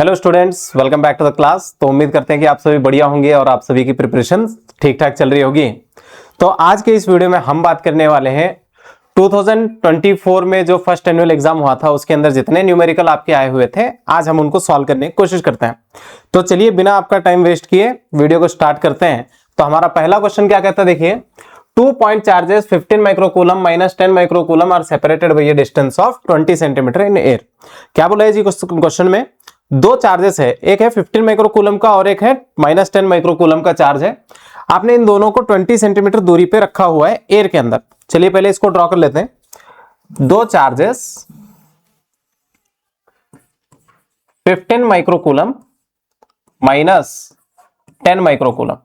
Hello students, welcome back to the class. तो उम्मीद करते हैं कि आप सभी बढ़िया होंगे और आप सभी की प्रिपरेशन ठीक ठाक चल रही होगी। तो आज के इस वीडियो में हम बात करने वाले हैं 2024 में जो फर्स्ट एनुअल एग्जाम हुआ था उसके अंदर जितने न्यूमेरिकल आपके आए हुए थे, आज हम उनको सॉल्व करने की कोशिश करते हैं। तो चलिए बिना आपका टाइम वेस्ट किए वीडियो को स्टार्ट करते हैं। तो हमारा पहला क्वेश्चन क्या कहता है, देखिए 2 point charges 15 microcoulomb minus 10 microcoulomb are separated by a distance of 20 centimetre in air. क्या बोला है जी क्वेश्चन में? दो चार्जेस है, एक है 15 माइक्रोकूलम का और एक है माइनस 10 माइक्रोकूलम का चार्ज है। आपने इन दोनों को 20 सेंटीमीटर दूरी पे रखा हुआ है एयर के अंदर। चलिए पहले इसको ड्रॉ कर लेते हैं। दो चार्जेस 15 माइक्रोकूलम माइनस 10 माइक्रोकूलम,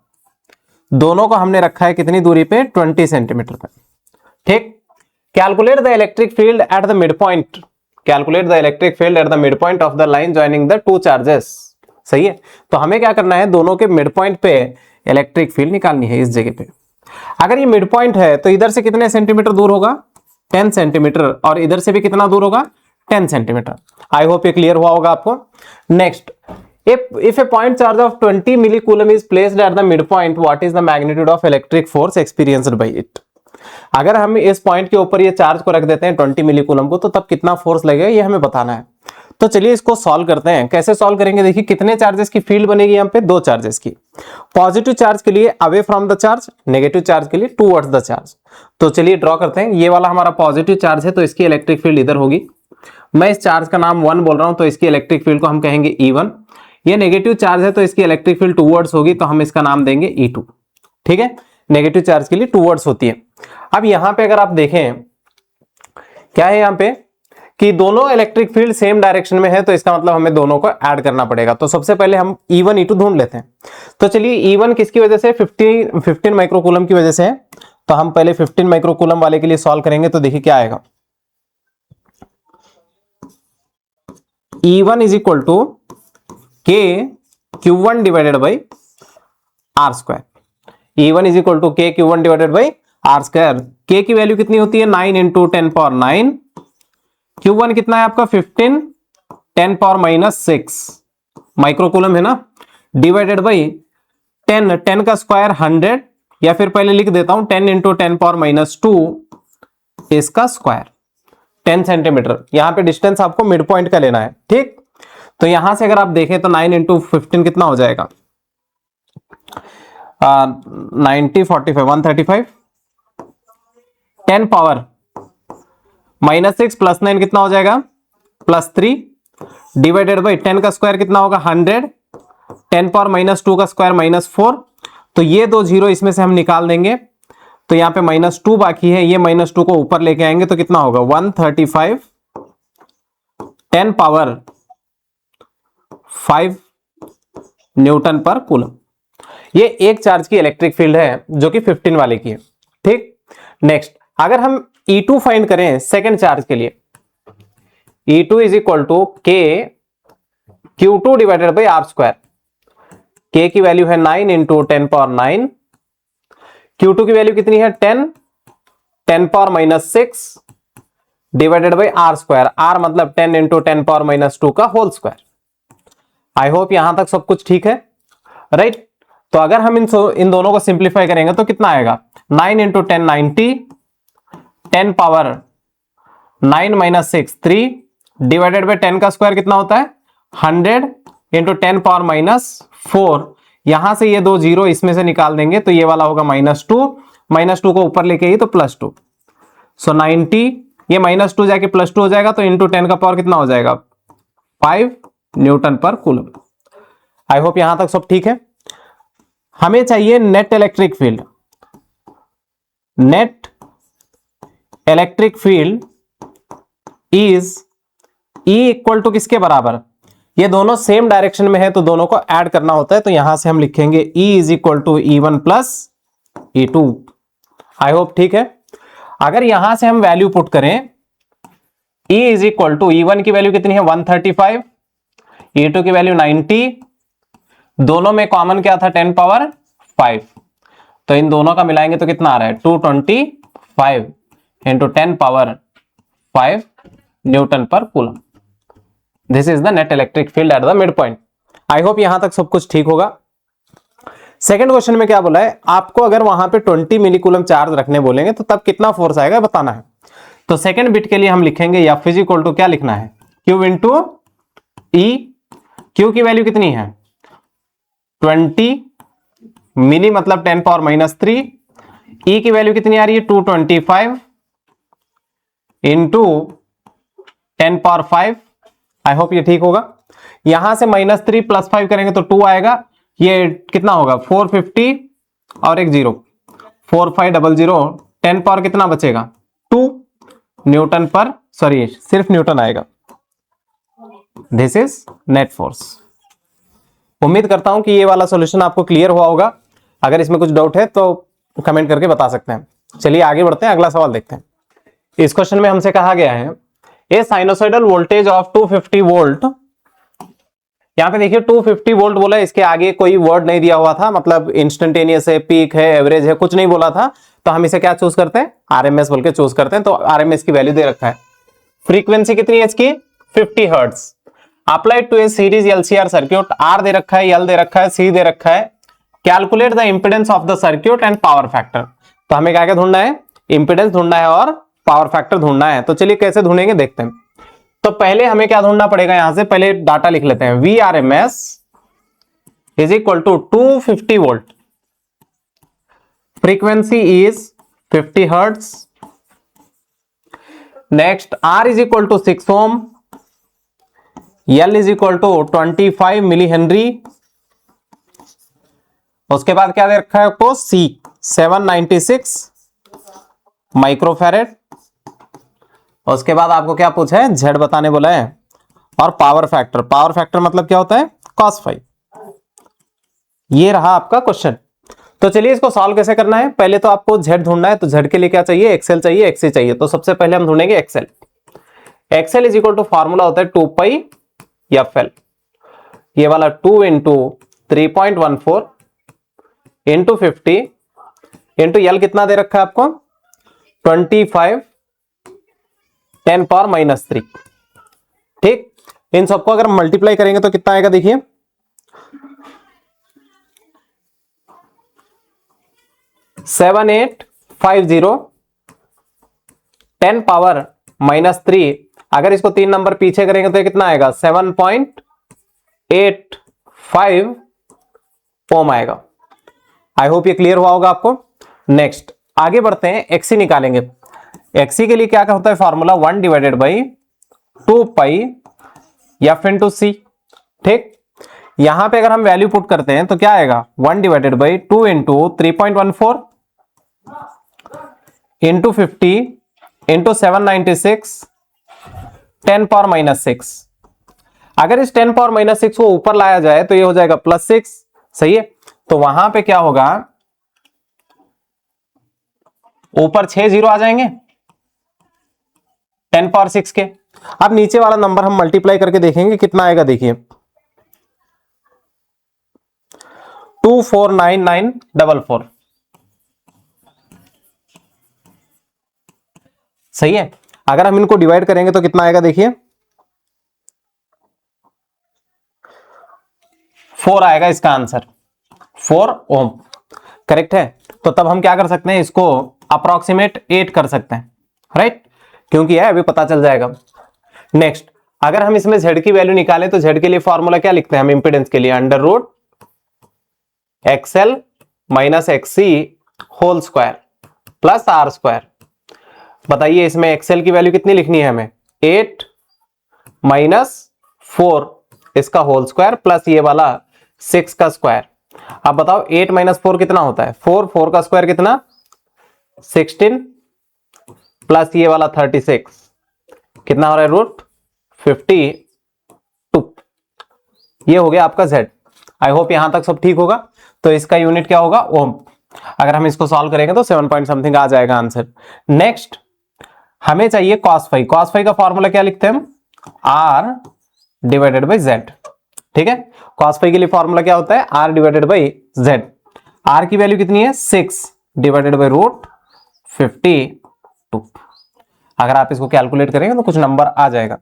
दोनों को हमने रखा है कितनी दूरी पे? 20 सेंटीमीटर पे। ठीक। Calculate the electric field at the mid point. Calculate the electric field at the mid point of the line joining the two charges. सही है। तो हमें क्या करना है, दोनों के मिड पॉइंट पे इलेक्ट्रिक फील्ड निकालनी है इस जगह पे। अगर ये मिड पॉइंट है तो इधर से कितने सेंटीमीटर दूर होगा? 10 सेंटीमीटर। और इधर से भी कितना दूर होगा? 10 सेंटीमीटर। आई होप ये क्लियर हुआ होगा आपको। Next, if a point charge of 20 millicoulomb is placed at the midpoint, what is the magnitude of electric force experienced by it? अगर हम इस पॉइंट के ऊपर ये चार्ज को रख देते हैं 20 मिलीकूलम को, तो तब कितना फोर्स लगेगा ये हमें बताना है। तो चलिए इसको सॉल्व करते हैं। कैसे सॉल्व करेंगे? देखिए कितने चार्जेस की फील्ड बनेगी यहाँ पे? दो चार्जेस की। पॉजिटिव चार्ज के लिए away from the charge, negative charge के लिए टूवर्ड्स द चार्ज। तो चलिए ड्रॉ करते हैं। ये वाला हमारा पॉजिटिव चार्ज है तो इसकी इलेक्ट्रिक फील्ड इधर होगी। मैं इस चार्ज का नाम 1 बोल रहा हूं तो इसकी इलेक्ट्रिक फील्ड को हम कहेंगे E1। ये नेगेटिव चार्ज है तो इसकी इलेक्ट्रिक फील्ड टूवर्ड्स होगी तो हम इसका नाम देंगे E2। ठीक है, नेगेटिव चार्ज के लिए टूवर्ड्स होती है। अब यहां पे अगर आप देखें क्या है यहां पे कि दोनों इलेक्ट्रिक फील्ड सेम डायरेक्शन में है, तो इसका मतलब हमें दोनों को ऐड करना पड़ेगा। तो सबसे पहले हम E1 E2 ढूंढ लेते हैं। तो चलिए E1 किसकी वजह से? 15 माइक्रोकूलम की वजह से है। तो हम पहले 15 माइक्रोकूलम वाले के लिए सॉल्व करेंगे। तो देखिए क्या आएगा, E1 is equal to K Q1 divided by R square. E1 is equal to K Q1 divided by R square. K की वैल्यू कितनी होती है? 9 इंटू 10 पावर 9। Q1 कितना है आपका? 15 10 पावर माइनस 6 माइक्रोकूलम है ना, डिवाइडेड बाई 10 का स्क्वायर 100, या फिर पहले लिख देता हूं 10 इंटू 10 पावर माइनस 2 इसका स्क्वायर 10 सेंटीमीटर। यहां पे डिस्टेंस आपको मिड पॉइंट का लेना है। ठीक। तो यहां से अगर आप देखें तो 9 इंटू 15 कितना हो जाएगा? 90 45 135। 10 पावर माइनस 6 प्लस 9 कितना हो जाएगा? प्लस 3 डिवाइडेड बाई 10 का स्क्वायर कितना होगा? 100। 10 पावर माइनस 2 का स्क्वायर माइनस 4। तो ये दो जीरो इसमें से हम निकाल देंगे तो यहाँ पे माइनस 2 बाकी है, ये माइनस 2 को ऊपर लेके आएंगे तो कितना होगा? 135 10 पावर 5 न्यूटन पर कूलम। ये एक चार्ज की इलेक्ट्रिक फील्ड है जो कि 15 वाले की है। ठीक। नेक्स्ट, अगर हम E2 फाइंड करें सेकेंड चार्ज के लिए, E2 is equal to K Q2 divided by R square. K की वैल्यू है 9 इंटू 10 पावर 9। Q2 की वैल्यू कितनी है? 10 power minus 6 divided by R square. R मतलब 10 इंटू 10 पावर माइनस 2 का होल स्क्वायर। आई होप यहां तक सब कुछ ठीक है, राइट। तो अगर हम इन दोनों को सिंप्लीफाई करेंगे तो कितना आएगा? 9 into 10 90, 10 power 9 minus 6 3 divided by 10 का स्क्वायर कितना होता है? 100 इंटू 10 पावर माइनस 4। यहां से ये दो जीरो इसमें से निकाल देंगे तो ये वाला होगा -2, -2 को ऊपर लेके ही तो +2। सो 90, ये -2 जाके +2 हो जाएगा तो इंटू 10 का पावर कितना हो जाएगा? 5 न्यूटन पर कूलम। आई होप यहां तक सब ठीक है। हमें चाहिए net electric field. Net electric field is E equal to किसके बराबर? ये दोनों सेम डायरेक्शन में है तो दोनों को ऐड करना होता है। तो यहां से हम लिखेंगे E is equal to E1 plus E2। I hope ठीक है। अगर यहां से हम वैल्यू पुट करें, E is equal to E1 की वैल्यू कितनी है? 135, E2 की वैल्यू 90, दोनों में कॉमन क्या था? 10 पावर 5। तो इन दोनों का मिलाएंगे तो कितना आ रहा है? 225 इंटू 10 पावर 5 न्यूटन पर coulomb. This is the net electric field at the mid point. I hope यहां तक सब कुछ ठीक होगा। सेकंड क्वेश्चन में क्या बोला है, आपको अगर वहां पे 20 मिलीकूलम चार्ज रखने बोलेंगे तो तब कितना फोर्स आएगा बताना है। तो सेकंड बिट के लिए हम लिखेंगे एफ इज इक्वल टू क्या लिखना है, क्यू इंटू ई। क्यू की वैल्यू कितनी है 20 मिली मतलब 10 पावर -3। ई की वैल्यू कितनी आ रही है 225 इंटू 10 पावर 5। आई होप ये ठीक होगा। यहां से -3 + 5 करेंगे तो 2 आएगा। ये कितना होगा 450 और एक 0 4500। 10 पावर कितना बचेगा 2 न्यूटन पर, सॉरी सिर्फ न्यूटन आएगा। This is net force. उम्मीद करता हूं कि ये वाला सॉल्यूशन आपको क्लियर हुआ होगा। अगर इसमें कुछ डाउट है तो कमेंट करके बता सकते हैं। चलिए आगे बढ़ते हैं, अगला सवाल देखते हैं। इस क्वेश्चन में हमसे कहा गया है ए साइनोसॉइडल वोल्टेज ऑफ 250 वोल्ट। यहां पे देखिए 250 वोल्ट बोला, इसके आगे कोई वर्ड नहीं दिया हुआ था, मतलब इंस्टेंटेनियस है, पीक है, एवरेज है, कुछ नहीं बोला था। तो हम इसे क्या चूज करते हैं, आरएमएस बोल के चूज करते हैं। तो आरएमएस की वैल्यू दे रखा है। फ्रीक्वेंसी कितनी है इसकी 50 hertz. Applied to a series LCR circuit, R दे रखा है, एल दे रखा है, सी दे रखा है। Calculate the impedance of the circuit and power factor. तो हमें क्या क्या ढूंढना है, इंपेडेंस ढूंढना है और पावर फैक्टर ढूंढना है। तो चलिए कैसे ढूंढेंगे देखते हैं। तो पहले हमें क्या ढूंढना पड़ेगा, यहां से पहले डाटा लिख लेते हैं। V R M S is equal to 250 volt, frequency is 50 hertz. Next R is equal to 6 ohm, L is equal to 25 milli henry. उसके बाद क्या दे रखा है आपको, सी 796 माइक्रोफैरेड। उसके बाद आपको क्या पूछा है, जेड बताने बोला है। और पावर फैक्टर, पावर फैक्टर मतलब क्या होता है cos फाई। ये रहा आपका क्वेश्चन। तो चलिए इसको सॉल्व कैसे करना है। पहले तो आपको जेड ढूंढना है, तो जेड के लिए क्या चाहिए, एक्सेल चाहिए, एक्सी चाहिए। तो सबसे पहले हम ढूंढेंगे XL. XL is equal to formula होता है 2 पाई एफ एल। ये वाला 2 इंटू 3.14 इंटू 50 इंटू एल कितना दे रखा है आपको 25 10 पावर -3। ठीक, इन सबको अगर मल्टीप्लाई करेंगे तो कितना आएगा देखिए, 7850 10 पावर -3। अगर इसको 3 नंबर पीछे करेंगे तो कितना आएगा 7.85 ओम आएगा। आई होप ये क्लियर हुआ होगा आपको। नेक्स्ट आगे बढ़ते हैं, एक्सी निकालेंगे। एक्सी के लिए क्या होता है फॉर्मूला 1/2 पाई एफ इंटू सी। ठीक, यहां पे अगर हम वैल्यू पुट करते हैं तो क्या आएगा 1/2 इंटू 3.14 इंटू 50 इंटू 796 10 पावर -6। अगर इस 10 पावर -6 को ऊपर लाया जाए तो ये हो जाएगा +6। सही है, तो वहां पे क्या होगा, ऊपर 6 जीरो आ जाएंगे 10 पावर 6 के। अब नीचे वाला नंबर हम मल्टीप्लाई करके देखेंगे कितना आएगा, देखिए 249944। सही है, अगर हम इनको डिवाइड करेंगे तो कितना आएगा देखिए 4 आएगा इसका आंसर, 4 ओम। करेक्ट है। तो तब हम क्या कर सकते हैं, इसको अप्रोक्सीमेट 8 कर सकते हैं, राइट, क्योंकि है अभी पता चल जाएगा। नेक्स्ट अगर हम इसमें z की वैल्यू निकालें तो z के लिए फॉर्मूला क्या लिखते हैं हम इंपेडेंस के लिए, √XL - XC whole square plus R square. बताइए इसमें XL की वैल्यू कितनी लिखनी है हमें, 8 - 4 इसका होल स्क्वायर प्लस ये वाला 6 का स्क्वायर। अब बताओ 8 - 4 कितना होता है, 4 का स्क्वायर कितना 16 प्लस ये वाला 36 कितना हो रहा है √52। ये हो गया आपका Z। आई होप यहां तक सब ठीक होगा। तो इसका यूनिट क्या होगा ओम। अगर हम इसको सॉल्व करेंगे तो 7 पॉइंट समथिंग आ जाएगा आंसर। नेक्स्ट हमें चाहिए cos फाई। cos फाई का फॉर्मूला क्या लिखते हैं हम, R/Z। ठीक है, cos फाई के लिए फॉर्मूला क्या होता है R/Z। R की वैल्यू कितनी है 6/√52। अगर आप इसको कैलकुलेट करेंगे तो कुछ नंबर आ जाएगा।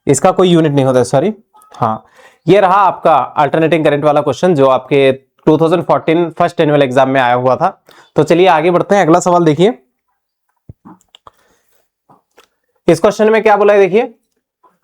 इसका कोई यूनिट नहीं होता, सॉरी। हाँ, ये रहा आपका अल्टरनेटिंग करंट वाला क्वेश्चन जो आपके 2014 फर्स्ट एनुअल एग्जाम में आया हुआ था। तो चलिए आगे बढ़ते हैं, अगला सवाल देखिए। इस क्वेश्चन में क्या बोला है देखिए,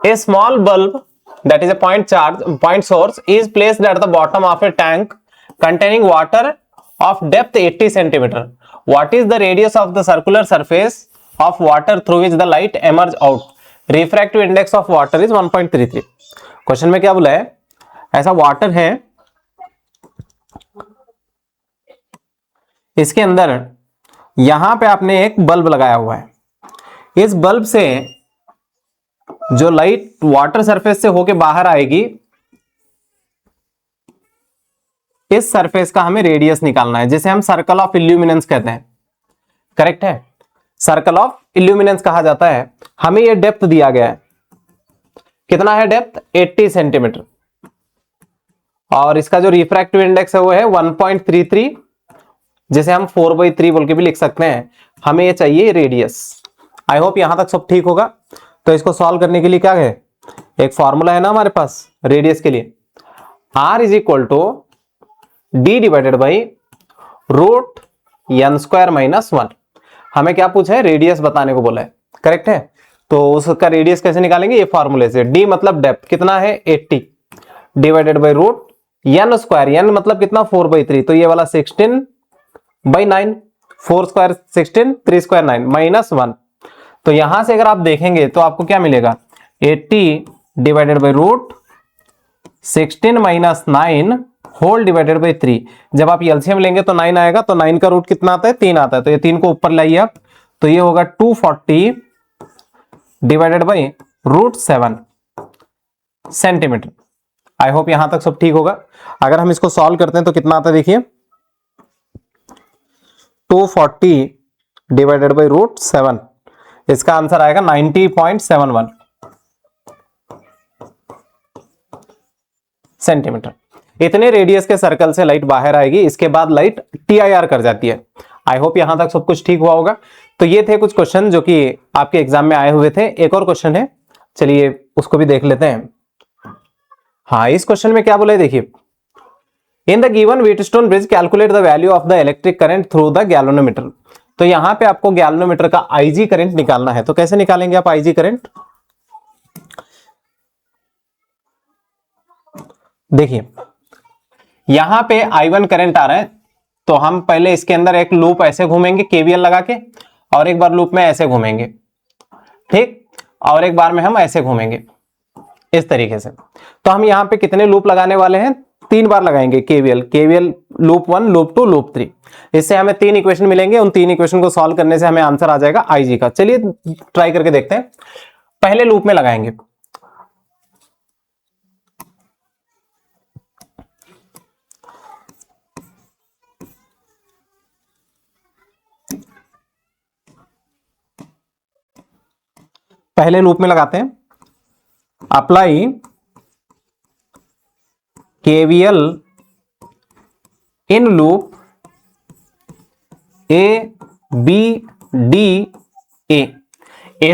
a small bulb that is a point source is placed at the bottom of a tank containing water of depth 80 centimeter. What is the radius of the circular surface of water through which the light emerge out? Refractive index of water is 1.33. Question में क्या बोला है, ऐसा water है, इसके अंदर यहां पे आपने एक बल्ब लगाया हुआ है, इस बल्ब से जो लाइट वाटर सरफेस से होके बाहर आएगी, इस सरफेस का हमें रेडियस निकालना है, जिसे हम सर्कल ऑफ इल्यूमिनेंस कहते हैं। करेक्ट है, सर्कल ऑफ इल्यूमिनेंस कहा जाता है। हमें यह डेप्थ दिया गया है, कितना है डेप्थ, 80 सेंटीमीटर, और इसका जो रिफ्रैक्टिव इंडेक्स है वो है 1.33, जिसे हम 4/3 बोल के भी लिख सकते हैं। हमें ये चाहिए रेडियस। आई होप यहां तक सब ठीक होगा। तो इसको सॉल्व करने के लिए क्या है, एक फॉर्मूला है ना हमारे पास रेडियस के लिए, R is equal to D divided by root n square minus 1। हमें क्या पूछा है, रेडियस बताने को बोला है। करेक्ट है, तो उसका रेडियस कैसे निकालेंगे, ये फॉर्मूले से। D मतलब डेप्थ कितना है 80 divided by root n square, n मतलब कितना 4/3, तो ये वाला 16/9, 4 स्क्वायर 16, 3 स्क्वायर 9 माइनस 1। तो यहां से अगर आप देखेंगे तो आपको क्या मिलेगा, 80 divided by root 16 minus 9 whole divided by 3। जब आप एलसीएम लेंगे तो 9 आएगा, तो 9 का रूट कितना आता है, 3 आता है, तो ये 3 को ऊपर लाइए आप, तो ये होगा 240 divided by root 7 centimetre. I hope यहां तक सब ठीक होगा। अगर हम इसको सॉल्व करते हैं तो कितना आता है देखिए, 240 डिवाइडेड बाई रूट 7, इसका आंसर आएगा 90.71 सेंटीमीटर। इतने रेडियस के सर्कल से लाइट बाहर आएगी, इसके बाद लाइट TIR कर जाती है। आई होप यहां तक सब कुछ ठीक हुआ होगा। तो ये थे कुछ क्वेश्चन जो कि आपके एग्जाम में आए हुए थे। एक और क्वेश्चन है, चलिए उसको भी देख लेते हैं। हाँ, इस क्वेश्चन में क्या बोला है देखिए, in the given Wheatstone bridge calculate the value of the electric current through the galvanometer. तो यहां पे आपको गैल्वेनोमीटर का IG करंट निकालना है। तो कैसे निकालेंगे आप IG करंट, देखिए यहां पे I1 करंट आ रहा है, तो हम पहले इसके अंदर एक लूप ऐसे घूमेंगे KVL लगा के, और एक बार लूप में ऐसे घूमेंगे, ठीक, और एक बार में हम ऐसे घूमेंगे इस तरीके से। तो हम यहां पे कितने लूप लगाने वाले हैं, 3 बार लगाएंगे KVL लूप 1, लूप 2, लूप 3। इससे हमें 3 इक्वेशन मिलेंगे। उन 3 इक्वेशन को सॉल्व करने से हमें आंसर आ जाएगा IG का। चलिए ट्राई करके देखते हैं। पहले लूप में लगाएंगे, पहले लूप में लगाते हैं, apply KVL in loop A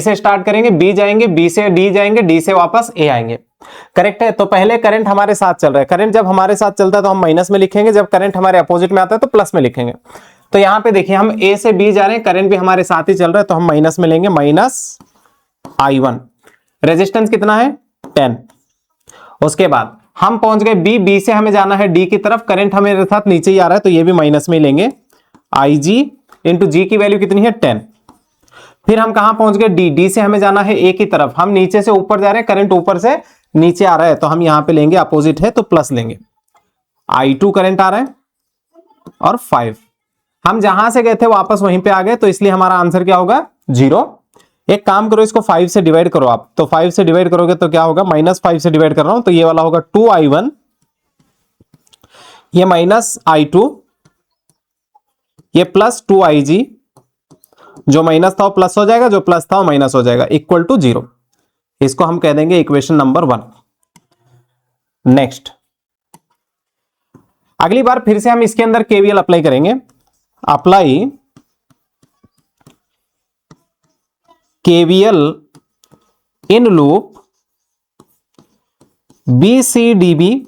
से स्टार्ट करेंगे, B जाएंगे, B से D जाएंगे, D से वापस A आएंगे। करेक्ट है। तो पहले करंट हमारे साथ चल रहा है, करंट जब हमारे साथ चलता है तो हम माइनस में लिखेंगे, जब करंट हमारे अपोजिट में आता है तो प्लस में लिखेंगे। तो यहां पे देखिए हम A से B जा रहे हैं, करंट भी हमारे साथ ही चल रहा है, तो हम माइनस में लेंगे, माइनस I1। रेजिस्टेंस कितना है 10। उसके बाद हम पहुंच गए B से हमें जाना है D की तरफ, करंट हमारे साथ नीचे ही आ रहा है, तो ये भी माइनस में ही लेंगे, IG इंटू G की वैल्यू कितनी है 10। फिर हम कहां पहुंच गए D से हमें जाना है A की तरफ, हम नीचे से ऊपर जा रहे हैं, करंट ऊपर से नीचे आ रहा है, तो हम यहां पे लेंगे, अपोजिट है तो प्लस लेंगे, I2 करंट आ रहा है, और 5 हम जहां से गए थे वापस वहीं पे आ गए, तो इसलिए हमारा आंसर क्या होगा 0। एक काम करो, इसको 5 से डिवाइड करो आप, तो 5 से डिवाइड करोगे तो क्या होगा, -5 से डिवाइड कर रहा हूं, तो ये वाला होगा 2I1, ये -I2, ये प्लस 2IG, जो माइनस था वो प्लस हो जाएगा, जो प्लस था वो माइनस हो जाएगा, इक्वल टू 0। इसको हम कह देंगे इक्वेशन नंबर 1। नेक्स्ट, अगली बार फिर से हम इसके अंदर KVL अप्लाई करेंगे, apply KVL in loop B C D B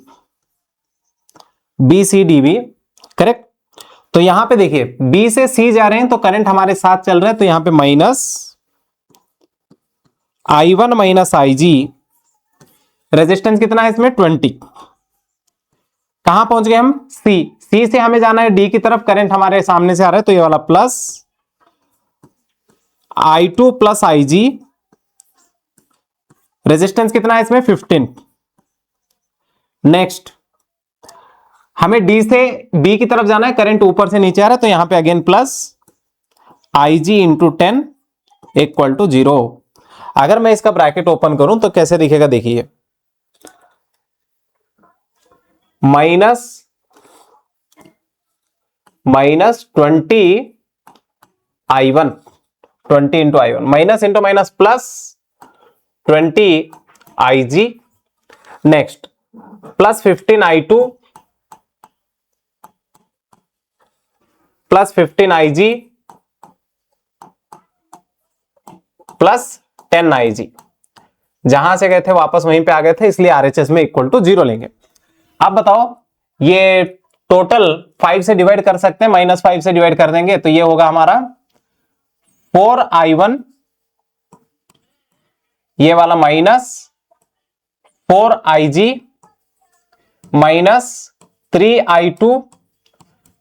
correct. तो यहां पे देखिए बी से सी जा रहे हैं तो करंट हमारे साथ चल रहा है, तो यहां पे minus I1 minus IG, resistance कितना है इसमें 20। कहां पहुंच गए हम सी से हमें जाना है डी की तरफ, करंट हमारे सामने से आ रहा है तो ये वाला plus I2 plus IG, resistance कितना है इसमें 15। नेक्स्ट हमें डी से बी की तरफ जाना है, करंट ऊपर से नीचे आ रहा है तो यहां पे again plus IG into 10 equal to 0। अगर मैं इसका ब्रैकेट ओपन करूं तो कैसे दिखेगा देखिए, minus 20I1, 20 into I1, minus into minus plus 20IG, next plus 15I2 plus 15IG plus 10IG। जहां से गए थे वापस वहीं पे आ गए थे, इसलिए RHS में इक्वल टू 0 लेंगे। अब बताओ ये टोटल 5 से डिवाइड कर सकते हैं, -5 से डिवाइड कर देंगे तो ये होगा हमारा 4I1, ये वाला minus 4IG minus 3I2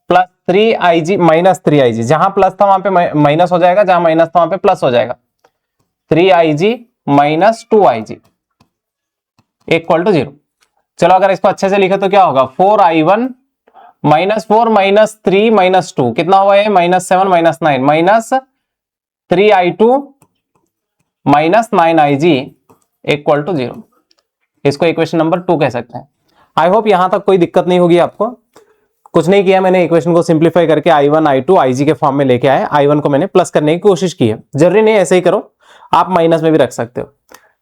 plus 3IG minus 3IG। जहां प्लस था वहां पे माइनस हो जाएगा, जहां माइनस था वहां पे प्लस हो जाएगा। 3IG minus 2IG equal to 0। चलो अगर इसको अच्छे से लिखे तो क्या होगा, 4I1 माइनस 4 माइनस 3 माइनस 2 कितना हुआ है, -7 minus 9 minus 3I2 minus 9IG equal to 0। इसको इक्वेशन नंबर 2 कह सकते हैं। आई होप यहां तक कोई दिक्कत नहीं होगी आपको। कुछ नहीं किया मैंने, इक्वेशन को सिंप्लीफाई करके I1 I2 IG के फॉर्म में लेके आए। I1 को मैंने प्लस करने की कोशिश की है, जरूरी नहीं ऐसे ही करो, आप माइनस में भी रख सकते हो।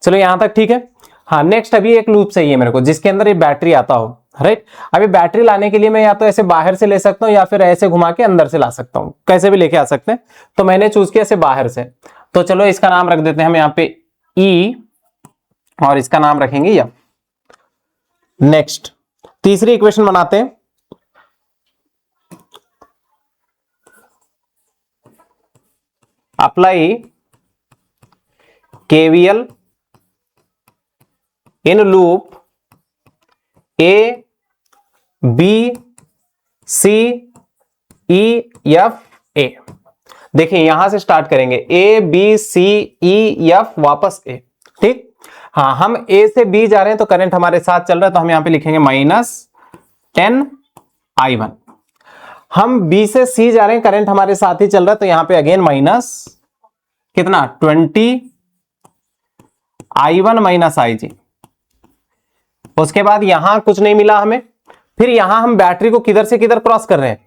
चलो यहां तक ठीक है। हाँ नेक्स्ट अभी एक लूप चाहिए मेरे को जिसके अंदर ये बैटरी आता हो, राइट। अभी बैटरी लाने के लिए मैं या तो ऐसे बाहर से ले सकता हूं या फिर ऐसे घुमा के अंदर से ला सकता हूं, कैसे भी लेके आ सकते हैं। तो मैंने चूज किया ऐसे बाहर से, तो चलो इसका नाम रख देते हैं हम यहाँ पे E और इसका नाम रखेंगे F। नेक्स्ट तीसरी इक्वेशन बनाते हैं। Apply KVL in loop A B C E F A। देखिए यहां से स्टार्ट करेंगे A B C E F वापस A, ठीक। हाँ हम A से B जा रहे हैं तो करंट हमारे साथ चल रहा है तो हम यहां पे लिखेंगे -10I1। हम B से C जा रहे हैं, करंट हमारे साथ ही चल रहा है तो यहां पे अगेन माइनस कितना 20I1 माइनस IG। उसके बाद यहां कुछ नहीं मिला हमें, फिर यहां हम बैटरी को किधर से किधर क्रॉस कर रहे हैं,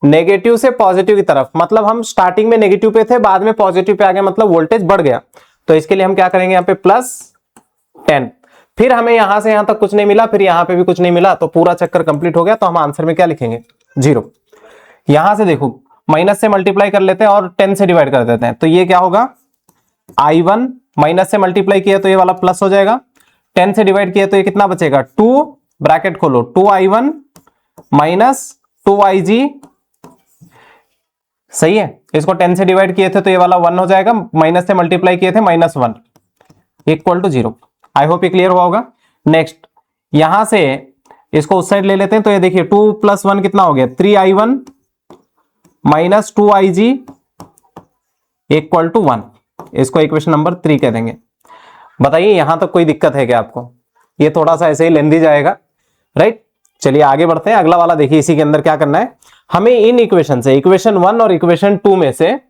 नेगेटिव से पॉजिटिव की तरफ। मतलब हम स्टार्टिंग में नेगेटिव पे थे, बाद में पॉजिटिव पे आ गए, मतलब वोल्टेज बढ़ गया। तो इसके लिए हम क्या करेंगे, यहाँ पे +10। फिर हमें यहां से यहां तक कुछ नहीं मिला, फिर यहां पे भी कुछ नहीं मिला, तो पूरा चक्कर कंप्लीट हो गया। तो हम आंसर में क्या लिखेंगे 0। यहां से देखो माइनस से मल्टीप्लाई कर लेते हैं और 10 से डिवाइड कर देते हैं, तो ये क्या होगा I1 माइनस से मल्टीप्लाई किया तो ये वाला प्लस हो जाएगा, 10 से डिवाइड किया तो ये कितना बचेगा 2, ब्रैकेट खोलो 2I1 माइनस 2IG। सही है, इसको 10 से डिवाइड किए थे तो ये वाला 1 हो जाएगा, माइनस से मल्टीप्लाई किए थे -1 इक्वल टू 0। आई होप ये क्लियर हुआ होगा। नेक्स्ट यहां से इसको उस साइड ले लेते हैं, तो ये देखिए 2 + 1 कितना हो गया 3I1 minus 2IG equal to 1। इसको इक्वेशन नंबर 3 कह देंगे। बताइए यहां तक कोई दिक्कत है क्या आपको? ये थोड़ा सा ऐसे ही लेंदी जाएगा, राइट। चलिए आगे बढ़ते हैं। अगला वाला देखिए, इसी के अंदर क्या करना है हमें, इन इक्वेशन से इक्वेशन 1 और इक्वेशन 2 में से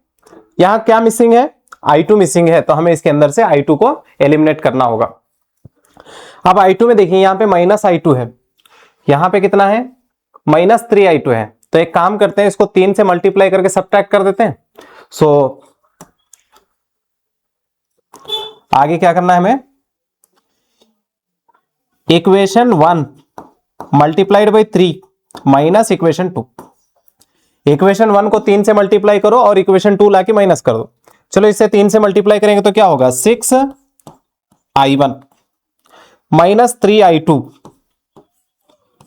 यहां क्या मिसिंग है, I2 मिसिंग है, तो हमें इसके अंदर से I2 को एलिमिनेट करना होगा। अब I2 में देखिए यहां पे -I2 है, यहां पे कितना है -3I2 है। तो एक काम करते हैं, इसको 3 से मल्टीप्लाई करके सब्ट्रैक्ट कर देते हैं। सो आगे क्या करना है हमें, equation 1 multiplied by 3 minus equation 2। Equation 1 को 3 से मल्टीप्लाई करो और इक्वेशन 2 लाके माइनस कर दो। चलो इससे 3 से मल्टीप्लाई करेंगे तो क्या होगा 6I1 -3i2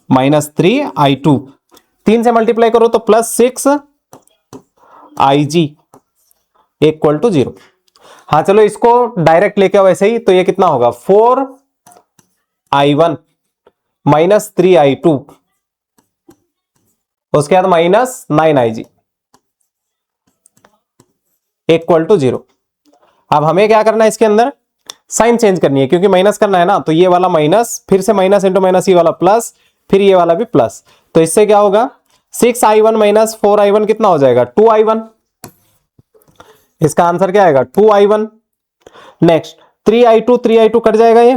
-3i2 3 से मल्टीप्लाई करो तो +6ig इक्वल टू 0। हाँ चलो इसको डायरेक्ट लेके आओ ऐसे ही, तो ये कितना होगा 4i1 -3i2 उसके बाद -9ig इक्वल टू 0। अब हमें क्या करना है, इसके अंदर साइन चेंज करनी है क्योंकि माइनस करना है ना, तो ये वाला माइनस, फिर से माइनस इंटू माइनस, ये वाला प्लस, फिर ये वाला भी प्लस। तो इससे क्या होगा 6i1 - 4i1 कितना हो जाएगा 2i1। इसका आंसर क्या आएगा 2i1। नेक्स्ट 3i2 कट जाएगा ये,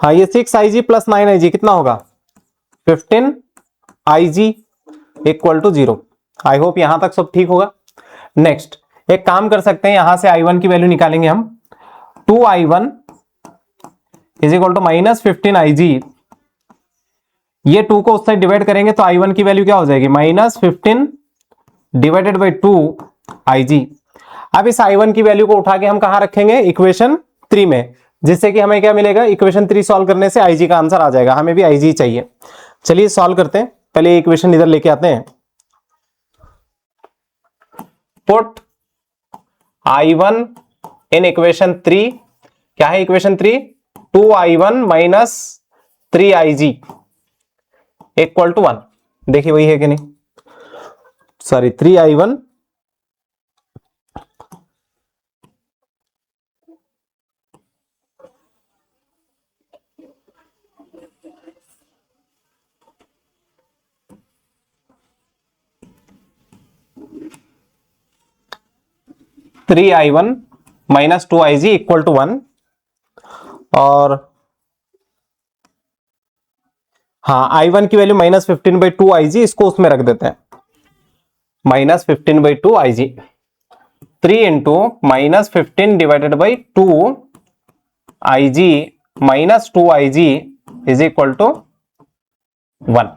हाँ ये 6ig + 9ig कितना होगा 15ig equal to 0। I hope यहां तक सब ठीक होगा। नेक्स्ट एक काम कर सकते हैं, यहां से i1 की वैल्यू निकालेंगे हम, 2i1 इक्वल टू -15ig, ये 2 को उससे डिवाइड करेंगे तो i1 की वैल्यू क्या हो जाएगी -15 डिवाइडेड बाई 2ig। अब इस i1 की वैल्यू को उठा के हम कहां रखेंगे इक्वेशन 3 में, जिससे कि हमें क्या मिलेगा इक्वेशन 3 सॉल्व करने से ig का आंसर आ जाएगा। हमें भी ig चाहिए। चलिए सॉल्व करते हैं, पहले इक्वेशन इधर लेके आते हैं। पुट i1 इन इक्वेशन 3, क्या है equation 3 2i1 - 3ig equal to 1। देखिए वही है कि नहीं, sorry 3i1 3i1 - 2ig equal to 1। और हाँ i1 की वैल्यू -15/2ig, इसको उसमें रख देते हैं -15/2ig। 3 into -15 divided by 2ig -2ig is equal to 1।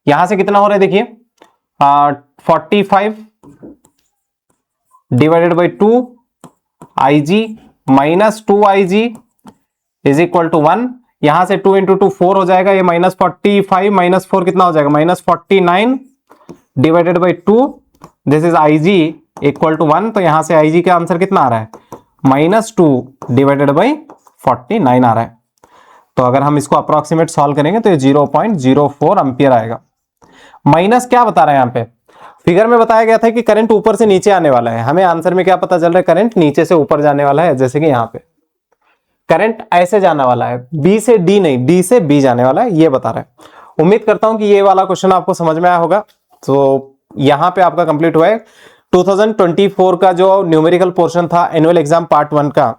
यहां से कितना हो रहा है देखिए 45 divided by 2ig -2ig is equal to 1। यहां से 2 इंटू 2 4 हो जाएगा, ये -45 - 4 कितना हो जाएगा -49 divided by 2, this is ig equal to 1। तो यहां से ig का आंसर कितना आ रहा है -2 डिवाइडेड बाई 49 आ रहा है। तो अगर हम इसको अप्रोक्सीमेट सॉल्व करेंगे तो ये 0.04 एम्पियर आएगा। माइनस क्या बता रहा है यहाँ पे, फिगर में बताया गया था कि करंट ऊपर से नीचे आने वाला है, हमें आंसर में क्या पता चल रहा है करंट नीचे से ऊपर जाने वाला है। जैसे कि यहाँ पे करंट ऐसे जाने वाला है, बी से डी नहीं, डी से बी जाने वाला है, ये बता रहा है। उम्मीद करता हूं कि ये वाला क्वेश्चन आपको समझ में आया होगा। तो यहां पे आपका कंप्लीट हुआ है 2024 का जो न्यूमेरिकल पोर्शन था एनुअल एग्जाम पार्ट 1 का।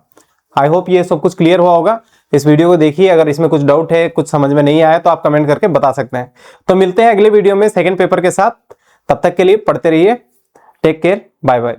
आई होप ये सब कुछ क्लियर हुआ होगा। इस वीडियो को देखिए, अगर इसमें कुछ डाउट है, कुछ समझ में नहीं आया तो आप कमेंट करके बता सकते हैं। तो मिलते हैं अगले वीडियो में सेकंड पेपर के साथ, तब तक के लिए पढ़ते रहिए। Take care, bye bye.